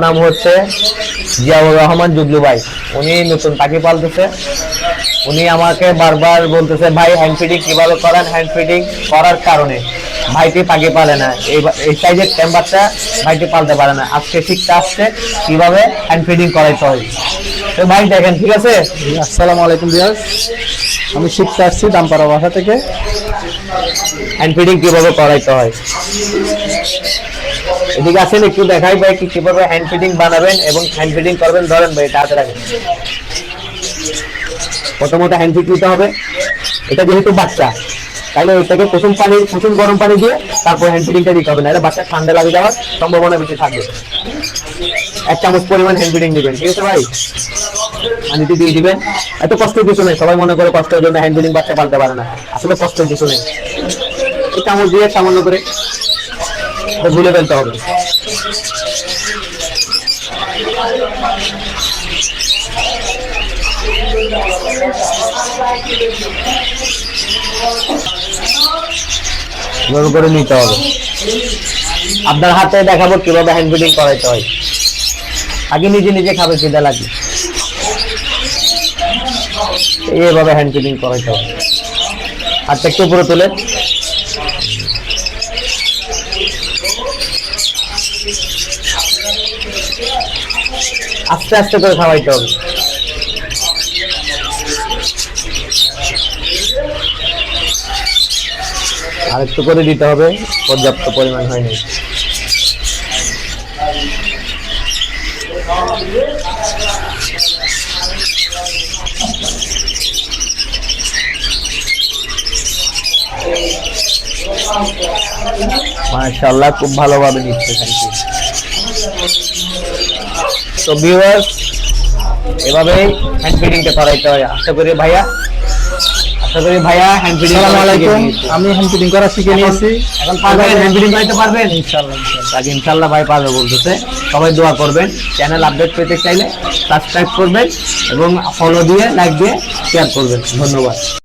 নাম হচ্ছে জিয়াউর রহমান জুগলু ভাই। উনি নতুন পাখি পালতেছে। উনি আমাকে বারবার বলতেছে, ভাই হ্যান্ড ফিডিং কিভাবে করেন। হ্যান্ড ফিডিং করার কারণে ভাইটি পাখি পালে না, এই সাইজের টেম্পারটা ভাইটি পালতে পারে না। আজকে শিখতে আসছে কিভাবে হ্যান্ড ফিডিং করাইতে হয়। তো ভাই দেখেন, ঠিক আছে। আসসালামু আলাইকুম ভিউয়ার্স, আমি শিখতে আসছি দামপাড়া বাসা থেকে হ্যান্ড ফিডিং কিভাবে করাইতে হয়। এদিকে আসেন, একটু দেখাই ভাই কিভাবে হ্যান্ড ফিডিং বানাবেন এবং হ্যান্ড ফিডিং করবেন। ধরেন ভাই, এটা হাতে রাখেন। প্রথমত হ্যান্ড ফিড নিতে হবে। এটা যেহেতু বাচ্চা, তাহলে এটাকে প্রথম গরম পানি দিয়ে তারপর হ্যান্ড ফিডিংটা দিতে হবে, না এটা বাচ্চা ঠান্ডা লাগে যাওয়ার সম্ভাবনা বেশি থাকবে। 1 চামচ পরিমাণ হ্যান্ড ফিডিং দিবেন, ঠিক আছে ভাই। পানিতে দিয়ে দিবেন। এত কষ্টের কিছু নেই। সবাই মনে করে কষ্টের জন্য হ্যান্ড ফিডিং বাচ্চা পালতে পারে না, আসলে কষ্টের কিছু নেই। এই চামচ দিয়ে সামান্য করে ভুলে ফেলতে হবে। করে নিতে হবে। আপনার হাতে দেখাবো কিভাবে হ্যান্ড ফিডিং করাইতে হয়। আগে নিজে নিজে খাবে, খিদে লাগবে। এইভাবে হ্যান্ড ফিডিং করাইতে হবে। হাতটা একটু উপরে তুলে আস্তে আস্তে করে খাওয়াইতে হবে। আর একটু করে দিতে হবে, পর্যাপ্ত পরিমাণ হয়নি। মাশাআল্লাহ, খুব ভালোভাবে নিচ্ছে। Thank you. তো ভিউয়ার্স, এভাবেই হ্যান্ড ফিডিংটা করাইতে হয়। আশা করি ভাইয়া হ্যান্ড ফিডিং। আসসালামু আলাইকুম, আমি হ্যান্ড ফিডিং করা শিখে নিয়েছি। এখন পারবেন, হ্যান্ড ফিডিং করাইতে পারবেন ইনশাআল্লাহ। ইনশাআল্লাহ ভাই পারবে বলতেছে। সবাই দোয়া করবেন। চ্যানেল আপডেট পেতে চাইলে সাবস্ক্রাইব করবেন এবং ফলো দিয়ে, লাইক দিয়ে শেয়ার করবেন। ধন্যবাদ।